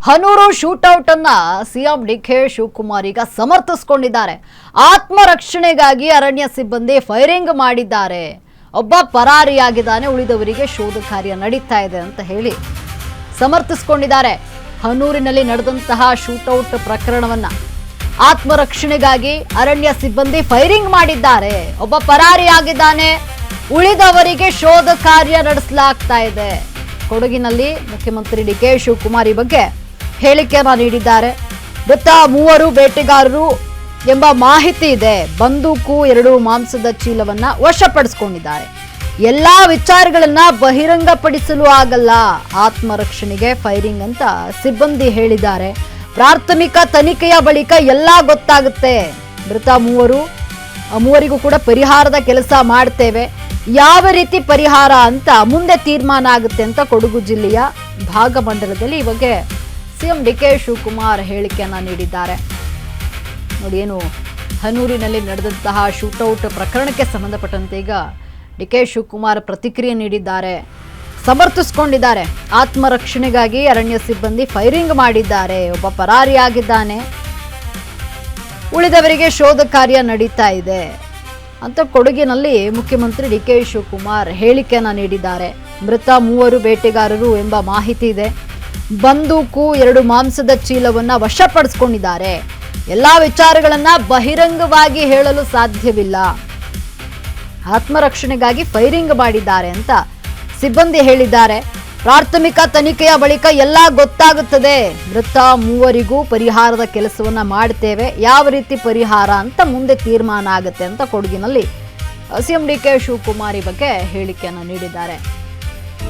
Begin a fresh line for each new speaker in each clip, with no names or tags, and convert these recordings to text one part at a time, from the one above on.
Hanur shootout ಅನ್ನ CM DK Shivakumar ಈಗ ಸಮರ್ಥಿಸಿಕೊಂಡಿದ್ದಾರೆ. ಆತ್ಮರಕ್ಷಣೆಗಾಗಿ ಅರಣ್ಯ ಸಿಬ್ಬಂದಿ ಫೈರಿಂಗ್ ಮಾಡಿದ್ದಾರೆ, ಒಬ್ಬ ಪರಾರಿಯಾಗಿದ್ದಾನೆ, ಉಳಿದವರಿಗೆ ಶೋಧ ಕಾರ್ಯ ನಡೀತಾ ಇದೆ ಅಂತ ಹೇಳಿ ಸಮರ್ಥಿಸಿಕೊಂಡಿದ್ದಾರೆ. ಹನೂರಿನಲ್ಲಿ ನಡೆದಂತಹ ಶೂಟೌಟ್ ಪ್ರಕರಣವನ್ನ ಆತ್ಮರಕ್ಷಣೆಗಾಗಿ ಅರಣ್ಯ ಸಿಬ್ಬಂದಿ ಫೈರಿಂಗ್ ಮಾಡಿದ್ದಾರೆ, ಒಬ್ಬ ಪರಾರಿಯಾಗಿದ್ದಾನೆ, ಉಳಿದವರಿಗೆ ಶೋಧ ಕಾರ್ಯ ನಡೆಸಲಾಗ್ತಾ ಇದೆ. ಕೊಡಗಿನಲ್ಲಿ ಮುಖ್ಯಮಂತ್ರಿ ಡಿಕೆ ಶಿವಕುಮಾರ್ ಈ ಬಗ್ಗೆ ಹೇಳಿಕೆಯನ್ನ ನೀಡಿದ್ದಾರೆ. ಮೃತ 3 ಬೇಟೆಗಾರರು ಎಂಬ ಮಾಹಿತಿ ಇದೆ, ಬಂದೂಕು 2 ಮಾಂಸದ ಚೀಲವನ್ನ ವಶಪಡಿಸಿಕೊಂಡಿದ್ದಾರೆ. ಎಲ್ಲಾ ವಿಚಾರಗಳನ್ನ ಬಹಿರಂಗಪಡಿಸಲು ಆಗಲ್ಲ, ಆತ್ಮರಕ್ಷಣೆಗೆ ಫೈರಿಂಗ್ ಅಂತ ಸಿಬ್ಬಂದಿ ಹೇಳಿದ್ದಾರೆ. ಪ್ರಾಥಮಿಕ ತನಿಖೆಯ ಬಳಿಕ ಎಲ್ಲ ಗೊತ್ತಾಗುತ್ತೆ. ಮೃತ ಮೂವರಿಗೂ ಕೂಡ ಪರಿಹಾರದ ಕೆಲಸ ಮಾಡ್ತೇವೆ, ಯಾವ ರೀತಿ ಪರಿಹಾರ ಅಂತ ಮುಂದೆ ತೀರ್ಮಾನ ಆಗುತ್ತೆ ಅಂತ ಕೊಡಗು ಜಿಲ್ಲೆಯ ಭಾಗಮಂಡಲದಲ್ಲಿ ಈ ಬಗ್ಗೆ ಸಿಎಂ ಡಿಕೆ ಶಿವಕುಮಾರ್ ಹೇಳಿಕೆಯನ್ನ ನೀಡಿದ್ದಾರೆ. ನೋಡಿ, ಏನು ಹನೂರಿನಲ್ಲಿ ನಡೆದಂತಹ ಶೂಟೌಟ್ ಪ್ರಕರಣಕ್ಕೆ ಸಂಬಂಧಪಟ್ಟಂತೆ ಈಗ ಡಿಕೆ ಶಿವಕುಮಾರ್ ಪ್ರತಿಕ್ರಿಯೆ ನೀಡಿದ್ದಾರೆ, ಸಮರ್ಥಿಸಿಕೊಂಡಿದ್ದಾರೆ. ಆತ್ಮರಕ್ಷಣೆಗಾಗಿ ಅರಣ್ಯ ಸಿಬ್ಬಂದಿ ಫೈರಿಂಗ್ ಮಾಡಿದ್ದಾರೆ, ಒಬ್ಬ ಪರಾರಿಯಾಗಿದ್ದಾನೆ, ಉಳಿದವರಿಗೆ ಶೋಧ ಕಾರ್ಯ ನಡೀತಾ ಇದೆ ಅಂತ ಕೊಡಗಿನಲ್ಲಿ ಮುಖ್ಯಮಂತ್ರಿ ಡಿಕೆ ಶಿವಕುಮಾರ್ ಹೇಳಿಕೆಯನ್ನ ನೀಡಿದ್ದಾರೆ. ಮೃತ 3 ಬೇಟೆಗಾರರು ಎಂಬ ಮಾಹಿತಿ ಇದೆ, ಬಂದೂಕು 2 ಮಾಂಸದ ಚೀಲವನ್ನ ವಶಪಡಿಸಿಕೊಂಡಿದ್ದಾರೆ. ಎಲ್ಲಾ ವಿಚಾರಗಳನ್ನ ಬಹಿರಂಗವಾಗಿ ಹೇಳಲು ಸಾಧ್ಯವಿಲ್ಲ, ಆತ್ಮರಕ್ಷಣೆಗಾಗಿ ಫೈರಿಂಗ್ ಮಾಡಿದ್ದಾರೆ ಅಂತ ಸಿಬ್ಬಂದಿ ಹೇಳಿದ್ದಾರೆ. ಪ್ರಾಥಮಿಕ ತನಿಖೆಯ ಬಳಿಕ ಎಲ್ಲ ಗೊತ್ತಾಗುತ್ತದೆ, ಮೃತ 3 ಪರಿಹಾರದ ಕೆಲಸವನ್ನ ಮಾಡ್ತೇವೆ, ಯಾವ ರೀತಿ ಪರಿಹಾರ ಅಂತ ಮುಂದೆ ತೀರ್ಮಾನ ಆಗುತ್ತೆ ಅಂತ ಕೊಡಗಿನಲ್ಲಿ ಸಿಎಂ ಡಿಕೆ ಶಿವಕುಮಾರ್ ಈ ಬಗ್ಗೆ ಹೇಳಿಕೆಯನ್ನ ನೀಡಿದ್ದಾರೆ.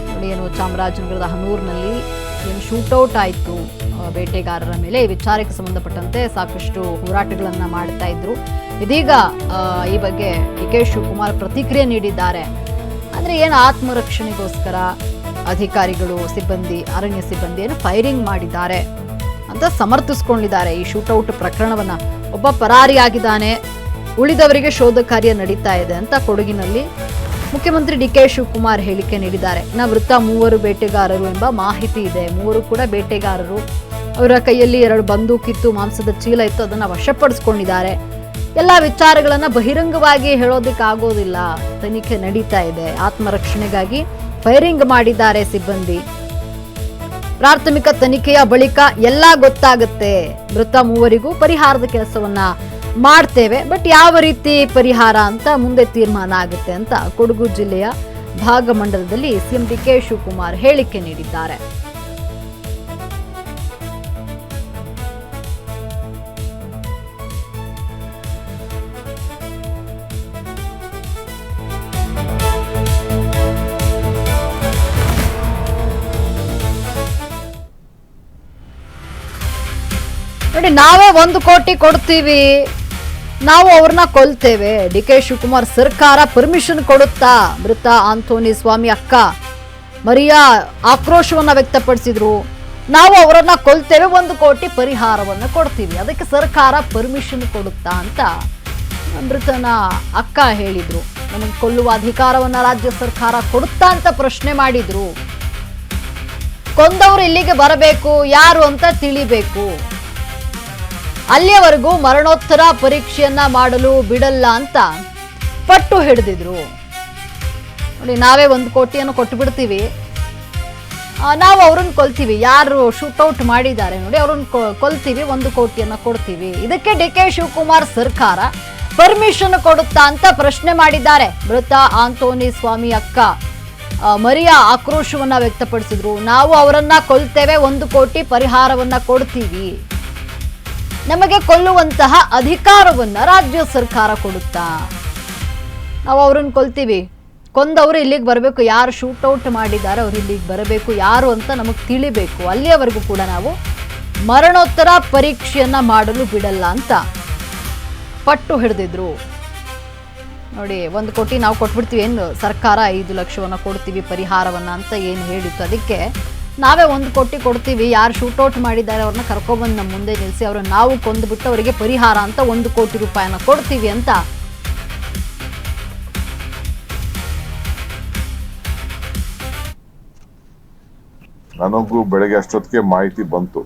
ನೋಡಿ, ಏನು ಚಾಮರಾಜನಗರದ ಹನೂರಿನಲ್ಲಿ ಏನು ಶೂಟೌಟ್ ಆಯಿತು ಬೇಟೆಗಾರರ ಮೇಲೆ, ಈ ವಿಚಾರಕ್ಕೆ ಸಂಬಂಧಪಟ್ಟಂತೆ ಸಾಕಷ್ಟು ಹೋರಾಟಗಳನ್ನ ಮಾಡ್ತಾ ಇದ್ರು. ಇದೀಗ ಈ ಬಗ್ಗೆ ಡಿಕೆ ಶಿವಕುಮಾರ್ ಪ್ರತಿಕ್ರಿಯೆ ನೀಡಿದ್ದಾರೆ. ಅಂದ್ರೆ ಏನು ಆತ್ಮರಕ್ಷಣೆಗೋಸ್ಕರ ಅಧಿಕಾರಿಗಳು ಅರಣ್ಯ ಸಿಬ್ಬಂದಿಯನ್ನು ಫೈರಿಂಗ್ ಮಾಡಿದ್ದಾರೆ ಅಂತ ಸಮರ್ಥಿಸಿಕೊಂಡಿದ್ದಾರೆ. ಈ ಶೂಟೌಟ್ ಪ್ರಕರಣವನ್ನ ಒಬ್ಬ ಪರಾರಿಯಾಗಿದ್ದಾನೆ, ಉಳಿದವರಿಗೆ ಶೋಧ ಕಾರ್ಯ ನಡೀತಾ ಇದೆ ಅಂತ ಕೊಡಗಿನಲ್ಲಿ ಮುಖ್ಯಮಂತ್ರಿ ಡಿಕೆ ಶಿವಕುಮಾರ್ ಹೇಳಿಕೆ ನೀಡಿದ್ದಾರೆ. ಮೃತ 3 ಬೇಟೆಗಾರರು ಎಂಬ ಮಾಹಿತಿ ಇದೆ, 3 ಕೂಡ ಬೇಟೆಗಾರರು, ಅವರ ಕೈಯಲ್ಲಿ 2 ಬಂದೂಕಿತ್ತು, ಮಾಂಸದ ಚೀಲ ಇತ್ತು, ಅದನ್ನ ವಶಪಡಿಸಿಕೊಂಡಿದ್ದಾರೆ. ಎಲ್ಲ ವಿಚಾರಗಳನ್ನ ಬಹಿರಂಗವಾಗಿ ಹೇಳೋದಕ್ಕೆ ಆಗೋದಿಲ್ಲ, ತನಿಖೆ ನಡೀತಾ ಇದೆ, ಆತ್ಮರಕ್ಷಣೆಗಾಗಿ ಫೈರಿಂಗ್ ಮಾಡಿದ್ದಾರೆ ಸಿಬ್ಬಂದಿ. ಪ್ರಾಥಮಿಕ ತನಿಖೆಯ ಬಳಿಕ ಎಲ್ಲ ಗೊತ್ತಾಗುತ್ತೆ, ಮೃತ 3 ಪರಿಹಾರದ ಕೆಲಸವನ್ನ ಮಾಡ್ತೇವೆ, ಬಟ್ ಯಾವ ರೀತಿ ಪರಿಹಾರ ಅಂತ ಮುಂದೆ ತೀರ್ಮಾನ ಆಗುತ್ತೆ ಅಂತ ಕೊಡಗು ಜಿಲ್ಲೆಯ ಭಾಗಮಂಡಲದಲ್ಲಿ ಸಿಎಂ ಡಿಕೆ ಶಿವಕುಮಾರ್ ಹೇಳಿಕೆ ನೀಡಿದ್ದಾರೆ. ನೋಡಿ, ನಾವೇ 1 ಕೋಟಿ ಕೊಡ್ತೀವಿ, ನಾವು ಅವ್ರನ್ನ ಕೊಲ್ತೇವೆ. ಡಿಕೆ ಶಿವಕುಮಾರ್ ಸರ್ಕಾರ ಪರ್ಮಿಷನ್ ಕೊಡುತ್ತಾ? ಮೃತ ಆಂಥೋನಿ ಸ್ವಾಮಿ ಅಕ್ಕ ಮರಿಯಾ ಆಕ್ರೋಶವನ್ನ ವ್ಯಕ್ತಪಡಿಸಿದ್ರು. ನಾವು ಅವರನ್ನ ಕೊಲ್ತೇವೆ, 1 ಕೋಟಿ ಪರಿಹಾರವನ್ನ ಕೊಡ್ತೀವಿ, ಅದಕ್ಕೆ ಸರ್ಕಾರ ಪರ್ಮಿಷನ್ ಕೊಡುತ್ತಾ ಅಂತ ಮೃತನ ಅಕ್ಕ ಹೇಳಿದ್ರು. ನಮಗೆ ಕೊಲ್ಲುವ ಅಧಿಕಾರವನ್ನ ರಾಜ್ಯ ಸರ್ಕಾರ ಕೊಡುತ್ತಾ ಅಂತ ಪ್ರಶ್ನೆ ಮಾಡಿದ್ರು. ಕೊಂದವರು ಇಲ್ಲಿಗೆ ಬರಬೇಕು, ಯಾರು ಅಂತ ತಿಳಿಬೇಕು, ಅಲ್ಲಿಯವರೆಗೂ ಮರಣೋತ್ತರ ಪರೀಕ್ಷೆಯನ್ನ ಮಾಡಲು ಬಿಡಲ್ಲ ಅಂತ ಪಟ್ಟು ಹಿಡಿದಿದ್ರು. ನೋಡಿ, ನಾವೇ 1 ಕೋಟಿಯನ್ನು ಕೊಟ್ಟು ಬಿಡ್ತೀವಿ, ನಾವು ಅವ್ರನ್ನ ಕೊಲ್ತೀವಿ, ಯಾರು ಶೂಟೌಟ್ ಮಾಡಿದ್ದಾರೆ ನೋಡಿ ಅವ್ರನ್ನ ಕೊಲ್ತೀವಿ, 1 ಕೋಟಿಯನ್ನ ಕೊಡ್ತೀವಿ, ಇದಕ್ಕೆ ಡಿಕೆ ಶಿವಕುಮಾರ್ ಸರ್ಕಾರ ಪರ್ಮಿಷನ್ ಕೊಡುತ್ತಾ ಅಂತ ಪ್ರಶ್ನೆ ಮಾಡಿದ್ದಾರೆ. ಮೃತ ಆಂಥೋನಿ ಸ್ವಾಮಿ ಅಕ್ಕ ಮರಿಯಾ ಆಕ್ರೋಶವನ್ನ ವ್ಯಕ್ತಪಡಿಸಿದ್ರು. ನಾವು ಅವರನ್ನ ಕೊಲ್ತೇವೆ, 1 ಕೋಟಿ ಪರಿಹಾರವನ್ನ ಕೊಡ್ತೀವಿ, ನಮಗೆ ಕೊಲ್ಲುವಂತಹ ಅಧಿಕಾರವನ್ನ ರಾಜ್ಯ ಸರ್ಕಾರ ಕೊಡುತ್ತಾ? ನಾವು ಅವ್ರನ್ನ ಕೊಲ್ತೀವಿ, ಕೊಂದವರು ಇಲ್ಲಿಗೆ ಬರಬೇಕು, ಯಾರು ಶೂಟೌಟ್ ಮಾಡಿದ್ದಾರೆ ಅವ್ರು ಇಲ್ಲಿಗೆ ಬರಬೇಕು, ಯಾರು ಅಂತ ನಮಗೆ ತಿಳಿಬೇಕು, ಅಲ್ಲಿಯವರೆಗೂ ಕೂಡ ನಾವು ಮರಣೋತ್ತರ ಪರೀಕ್ಷೆಯನ್ನ ಮಾಡಲು ಬಿಡಲ್ಲ ಅಂತ ಪಟ್ಟು ಹಿಡಿದಿದ್ರು. ನೋಡಿ, 1 ಕೋಟಿ ನಾವು ಕೊಟ್ಬಿಡ್ತೀವಿ, ಏನು ಸರ್ಕಾರ 5 ಲಕ್ಷವನ್ನ ಕೊಡ್ತೀವಿ ಪರಿಹಾರವನ್ನ ಅಂತ ಏನು ಹೇಳಿತ್ತು, ಅದಕ್ಕೆ ನಾವೇ 1 ಕೋಟಿ ಕೊಡ್ತೀವಿ, ಯಾರು ಶೂಟೌಟ್ ಮಾಡಿದ್ದಾರೆ ಅವ್ರನ್ನ ಕರ್ಕೊಬಂದು ನಮ್ಮ ಮುಂದೆ ನಿಲ್ಲಿಸಿ ಅವ್ರನ್ನ ನಾವು ಕೊಂದುಬಿಟ್ಟು ಅವರಿಗೆ ಪರಿಹಾರ ಅಂತ 1 ಕೋಟಿ ರೂಪಾಯಿನ ಕೊಡ್ತೀವಿ ಅಂತ
ನನಗೂ ಬೆಳಗ್ಗೆ ಅಷ್ಟೊತ್ತಿಗೆ ಮಾಹಿತಿ ಬಂತು.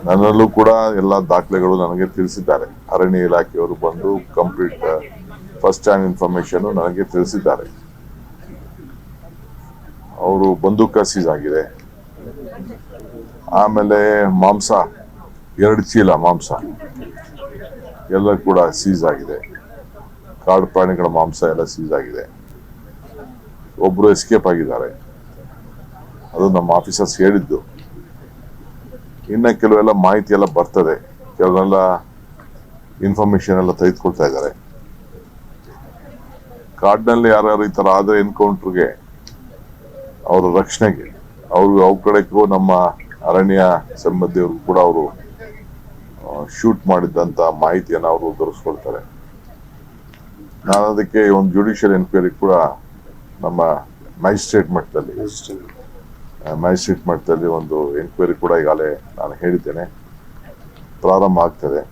ನನ್ನಲ್ಲೂ ಕೂಡ ಎಲ್ಲ ದಾಖಲೆಗಳು ನನಗೆ ತಿಳಿಸಿದ್ದಾರೆ. ಅರಣ್ಯ ಇಲಾಖೆಯವರು ಬಂದು ಕಂಪ್ಲೀಟ್ ಫಸ್ಟ್ ಹ್ಯಾಂಡ್ ಇನ್ಫಾರ್ಮೇಶನ್ ನನಗೆ ತಿಳಿಸಿದ್ದಾರೆ. ಅವರು ಬಂದೂಕ ಸೀಸ್ ಆಗಿದೆ, ಆಮೇಲೆ ಮಾಂಸ 2 ಚೀಲ ಮಾಂಸ ಎಲ್ಲ ಕೂಡ ಸೀಸ್ ಆಗಿದೆ. ಕಾಡು ಪ್ರಾಣಿಗಳ ಮಾಂಸ ಎಲ್ಲ ಸೀಸ್ ಆಗಿದೆ. ಒಬ್ರು ಎಸ್ಕೇಪ್ ಆಗಿದ್ದಾರೆ, ಅದು ನಮ್ಮ ಆಫೀಸರ್ಸ್ ಹೇಳಿದ್ದು. ಇನ್ನ ಕೆಲವೆಲ್ಲ ಮಾಹಿತಿ ಎಲ್ಲ ಬರ್ತದೆ, ಕೆಲವೆಲ್ಲ ಇನ್ಫಾರ್ಮೇಶನ್ ಎಲ್ಲ ತೆಗೆದುಕೊಳ್ತಾ ಇದ್ದಾರೆ. ಕಾಡಿನಲ್ಲಿ ಯಾರು ಈ ತರ ಆದ್ರೆ ಎನ್ಕೌಂಟರ್ಗೆ ಅವರ ರಕ್ಷಣೆಗೆ ಅವ್ರ ಕಡೆಗೂ ನಮ್ಮ ಅರಣ್ಯ ಸಂಬಂಧಿಯವರು ಕೂಡ ಅವರು ಶೂಟ್ ಮಾಡಿದಂತ ಮಾಹಿತಿಯನ್ನು ಅವರು ದೊರಕಿಸ್ಕೊಳ್ತಾರೆ. ನಾನು ಅದಕ್ಕೆ ಒಂದು ಜುಡಿಷಿಯಲ್ ಎನ್ಕ್ವೈರಿ ಕೂಡ ನಮ್ಮ ಮ್ಯಾಜಿಸ್ಟ್ರೇಟ್ ಮಟ್ಟದಲ್ಲಿ ಒಂದು ಎನ್ಕ್ವೈರಿ ಕೂಡ ಈಗಾಗಲೇ ನಾನು ಹೇಳಿದ್ದೇನೆ, ಪ್ರಾರಂಭ ಆಗ್ತದೆ.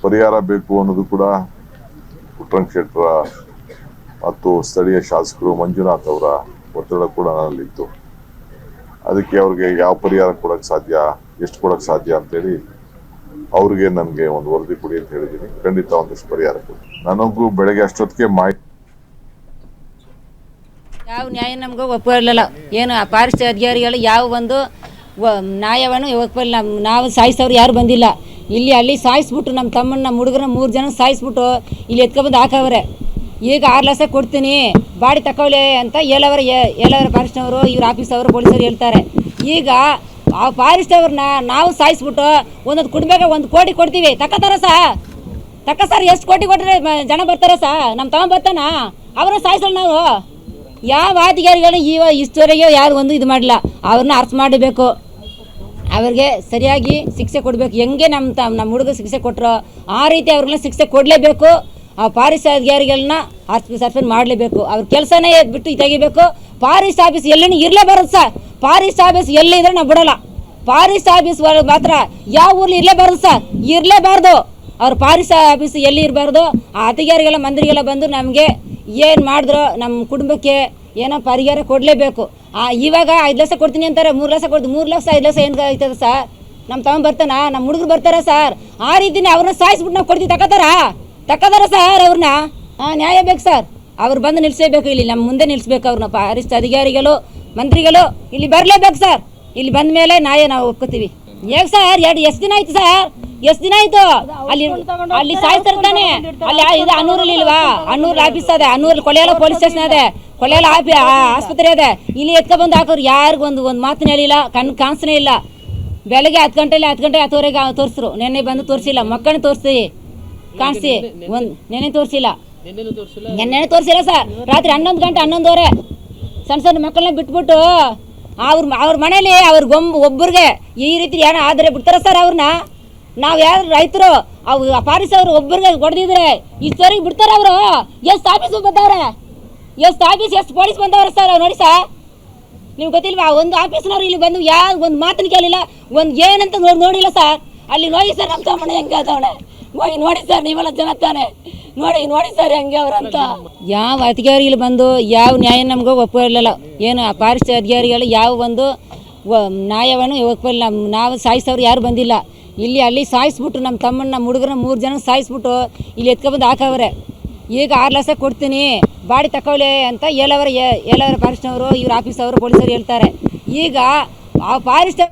ಪರಿಹಾರ ಬೇಕು ಅನ್ನೋದು ಕೂಡ ಪುಟ್ಟರಂಗ ಶೆಟ್ಟರ ಮತ್ತು ಸ್ಥಳೀಯ ಶಾಸಕರು ಮಂಜುನಾಥ್ ಅವರ ಒತ್ತಡ ಕೂಡ ನನ್ನಲ್ಲಿತ್ತು. ಅದಕ್ಕೆ ಅವ್ರಿಗೆ ಯಾವ ಪರಿಹಾರ ಕೊಡಕ್ಕೆ ಸಾಧ್ಯ, ಎಷ್ಟು ಕೊಡಕ್ಕೆ ಸಾಧ್ಯ ಅಂತೇಳಿ ಅವ್ರಿಗೆ ನನಗೆ ಒಂದು ವರದಿ ಕೊಡಿ ಅಂತ ಹೇಳಿದ್ದೀನಿ. ಖಂಡಿತ ಒಂದಷ್ಟು ಪರಿಹಾರ ಕೊಡಿ. ನನಗೂ ಬೆಳಗ್ಗೆ ಅಷ್ಟೊತ್ತಿಗೆ ಮಾಹಿತಿ
ಯಾವ ನ್ಯಾಯ ನಮ್ಗೆ ಒಪ್ಪಿರಲಿಲ್ಲ. ಏನು ಆ ಫಾರೆಸ್ಟ್ ಅಧಿಕಾರಿಗಳು ಯಾವ ಒಂದು ನ್ಯಾಯವನ್ನು ಒಪ್ಪಿಲ್ಲ. ನಾವು ಸಾಯಿಸೋರು ಯಾರು ಬಂದಿಲ್ಲ. ಇಲ್ಲಿ ಅಲ್ಲಿ ಸಾಯಿಸ್ಬಿಟ್ಟು ನಮ್ಮ ತಮ್ಮನ ನಮ್ಮ ಹುಡುಗರ 3 ಜನ ಸಾಯಿಸ್ಬಿಟ್ಟು ಇಲ್ಲಿ ಎತ್ಕೊಬಂದು ಹಾಕವ್ರೆ. ಈಗ 6 ಲಕ್ಷ ಕೊಡ್ತೀನಿ ಬಾಡಿ ತಗೊಳ್ಳಿ ಅಂತ ಹೇಳವ್ರೆ ಫಾರೆಸ್ಟ್ನವರು, ಇವ್ರ ಆಫೀಸವರು, ಪೊಲೀಸರು ಹೇಳ್ತಾರೆ. ಈಗ ಆ ಫಾರೆಸ್ಟ್ ಅವ್ರನ್ನ ನಾವು ಸಾಯಿಸ್ಬಿಟ್ಟು ಒಂದೊಂದು ಕುಟುಂಬಕ್ಕೆ 1 ಕೋಟಿ ಕೊಡ್ತೀವಿ. ತಕ್ಕತಾರ ಸರ್ ಎಷ್ಟು ಕೋಟಿ ಕೊಟ್ಟರೆ ಜನ ಬರ್ತಾರೆ ನಮ್ಮ ತಮ್ಮ ಬರ್ತಾನ? ಅವ್ರನ್ನ ಸಾಯಿಸಲ್ಲ ನಾವು. ಯಾವ ಅಧಿಕಾರಿಗಳು ಇಷ್ಟವರೆಗೆ ಯಾರು ಒಂದು ಇದು ಮಾಡಲ್ಲ. ಅವ್ರನ್ನ ಅರ್ಥ ಮಾಡಬೇಕು, ಅವ್ರಿಗೆ ಸರಿಯಾಗಿ ಶಿಕ್ಷೆ ಕೊಡಬೇಕು. ಹೆಂಗೆ ನಮ್ಮ ಹುಡುಗ ಶಿಕ್ಷೆ ಕೊಟ್ಟರು ಆ ರೀತಿ ಅವ್ರನ್ನ ಶಿಕ್ಷೆ ಕೊಡಲೇಬೇಕು. ಆ ಫಾರೆಸ್ಟ್ ಅಧಿಕಾರಿಗಳನ್ನ ಸಸ್ಪೆಂಡ್ ಮಾಡಲೇಬೇಕು. ಅವ್ರ ಕೆಲಸನೇ ಬಿಟ್ಟು ತೆಗಿಬೇಕು. ಫಾರೆಸ್ಟ್ ಆಫೀಸ್ ಎಲ್ಲೂ ಇರಲೇಬಾರದು ಸರ್. ಫಾರೆಸ್ಟ್ ಆಫೀಸ್ ಎಲ್ಲಿದ್ರೆ ನಾವು ಬಿಡೋಲ್ಲ. ಫಾರೆಸ್ಟ್ ಆಫೀಸ್ ಮಾತ್ರ ಯಾವ ಊರ್ಲಿ ಇರಲೇಬಾರ್ದು ಸರ್, ಇರಲೇಬಾರ್ದು. ಅವ್ರ ಫಾರೆಸ್ಟ್ ಆಫೀಸ್ ಎಲ್ಲಿ ಇರಬಾರ್ದು. ಆ ಅಧಿಕಾರಿಗಳ ಮಂತ್ರಿಗೆಲ್ಲ ಬಂದು ನಮಗೆ ಏನು ಮಾಡಿದ್ರು ನಮ್ಮ ಕುಟುಂಬಕ್ಕೆ ಏನೋ ಪರಿಹಾರ ಕೊಡಲೇಬೇಕು. ಇವಾಗ 5 ಲಕ್ಷ ಕೊಡ್ತೀನಿ ಅಂತಾರೆ, 3 ಲಕ್ಷ ಕೊಡ್ತೀನಿ. 3 ಲಕ್ಷ 5 ಲಕ್ಷ ಏನು ಆಯ್ತದ ಸರ್? ನಮ್ಮ ತಮ್ಮ ಬರ್ತಾನ, ನಮ್ಮ ಹುಡುಗರು ಬರ್ತಾರ ಸರ್. ಆ ರೀತಿನೇ ಅವ್ರನ್ನ ಸಾಯಿಸ್ಬಿಟ್ಟು ನಾವು ಕೊಡ್ತೀವಿ. ತಕ್ಕದಾರ ಸರ್ ಅವ್ರನ್ನ. ನ್ಯಾಯ ಬೇಕು ಸರ್. ಅವ್ರು ಬಂದು ನಿಲ್ಲಿಸಬೇಕು, ಇಲ್ಲಿ ನಮ್ಮ ಮುಂದೆ ನಿಲ್ಲಿಸ್ಬೇಕು. ಅವ್ರನ್ನ ಫಾರೆಸ್ಟ್ ಅಧಿಕಾರಿಗಳು ಮಂತ್ರಿಗಳು ಇಲ್ಲಿ ಬರಲೇಬೇಕು ಸರ್. ಇಲ್ಲಿ ಬಂದ ಮೇಲೆ ನ್ಯಾಯ ನಾವು ಒಪ್ಕೋತೀವಿ. ಹೇಗೆ ಸರ್? ಎಷ್ಟು ದಿನ ಆಯ್ತು ಸರ್? ಎಷ್ಟು ದಿನ ಆಯ್ತು? ಅಲ್ಲಿ ಸಾಯ್ತಿರ್ತಾನೆ. ಅಲ್ಲಿ ಇದು ಅನ್ನೂರಲ್ಲಿ ಇಲ್ವಾ? ಅನ್ನೂರ್ ಆಫೀಸ್ ಅದೇ, ಅನ್ನೂರಲ್ಲಿ ಕೊಳೆಯಲ್ಲ ಪೊಲೀಸ್ ಸ್ಟೇಷನ್ ಅದೇ, ಕೊಳೆಯಲ್ಲ ಆಸ್ಪತ್ರೆ ಅದೇ. ಇಲ್ಲಿ ಎತ್ಕೊಬಂದು ಹಾಕೋರು ಯಾರಿಗೂ ಒಂದು ಮಾತನ್ನ ಹೇಳಿಲ್ಲ, ಕಾಣಿಸ್ನೇ ಇಲ್ಲ. ಬೆಳಗ್ಗೆ 10 ಗಂಟೆಲಿ 10:10ವರೆಗೆ ತೋರಿಸ್ರು. ನೆನ್ನೆ ಬಂದು ತೋರಿಸಿಲ್ಲ, ಮಕ್ಕಳನ್ನ ತೋರಿಸ್ತೀವಿ ಕಾಣಿಸಿ. ನೆನ್ನೆ ತೋರಿಸಿಲ್ಲ, ನೆನ್ನೆ ತೋರಿಸಿಲ್ಲ ಸರ್. ರಾತ್ರಿ 11 ಗಂಟೆ 11:30 ಸಣ್ಣ ಮಕ್ಕಳನ್ನ ಬಿಟ್ಬಿಟ್ಟು ಅವ್ರ ಮನೇಲಿ ಒಬ್ಬರಿಗೆ ಈ ರೀತಿ ಏನೋ ಆದರೆ ಬಿಡ್ತಾರ ಸರ್ ಅವ್ರನ್ನ? ನಾವು ಯಾರು ರೈತರು ಫಾರೆಸ್ಟ್ ಅವರು ಒಬ್ಬರಿಗೆ ಹೊಡೆದಿದ್ರೆ ಇಷ್ಟವರೆಗೆ ಬಿಡ್ತಾರ ಅವರು? ಎಷ್ಟು ಆಫೀಸು ಬಂದವ್ರೆ, ಎಷ್ಟು ಪೊಲೀಸ್ ಬಂದವ್ರೆ ಸರ್? ಅವ್ರು ನೋಡಿ ಸರ್, ನಿಮ್ಗೆ ಗೊತ್ತಿಲ್ವಾ? ಒಂದು ಆಫೀಸ್ನವ್ರು ಇಲ್ಲಿ ಬಂದು ಯಾವ ಒಂದು ಮಾತನ್ನು ಕೇಳಿಲ್ಲ, ಒಂದು ಏನಂತ ನೋಡಿಲ್ಲ ಸರ್. ಅಲ್ಲಿ ನೋಡಿ ಸರ್ ನಮ್ಮ ತಮ್ಮಣ್ಣ ಹೆಂಗೆ ಆದವಣೆ, ನೋಡಿ ಸರ್, ನೀವೆಲ್ಲ ಜನ ತಾನೆ ನೋಡಿ ಸರ್ ಹೆಂಗೆ ಅವ್ರಂತ. ಯಾವ ಅಧಿಕಾರಿಗಳು ಬಂದು ಯಾವ ನ್ಯಾಯ ನಮ್ಗೆ ಒಪ್ಪಿರಲಿಲ್ಲ. ಏನು ಆ ಫಾರೆಸ್ಟ್ ಅಧಿಕಾರಿಗಳು ಯಾವ ಒಂದು ನ್ಯಾಯವನ್ನು ಒಪ್ಪಿಲ್ಲ. ನಾವು ಸಾಯಿಸೋರು ಯಾರು ಬಂದಿಲ್ಲ. ಇಲ್ಲಿ ಅಲ್ಲಿ ಸಾಯಿಸ್ಬಿಟ್ಟು ನಮ್ಮ ತಮ್ಮನ ನಮ್ಮ ಹುಡುಗರ 3 ಜನ ಸಾಯಿಸ್ಬಿಟ್ಟು ಇಲ್ಲಿ ಎತ್ಕೊಬಂದು ಹಾಕವ್ರೆ. ಈಗ 6 ಲಕ್ಷ ಕೊಡ್ತೀನಿ ಬಾಡಿ ತಗೊಳ್ಳಿ ಅಂತ ಹೇಳವ್ರೆ ಫಾರೆಸ್ಟ್ನವರು, ಇವ್ರ ಆಫೀಸವರು, ಪೊಲೀಸರು ಹೇಳ್ತಾರೆ. ಈಗ ಆ ಫಾರೆಸ್ಟ್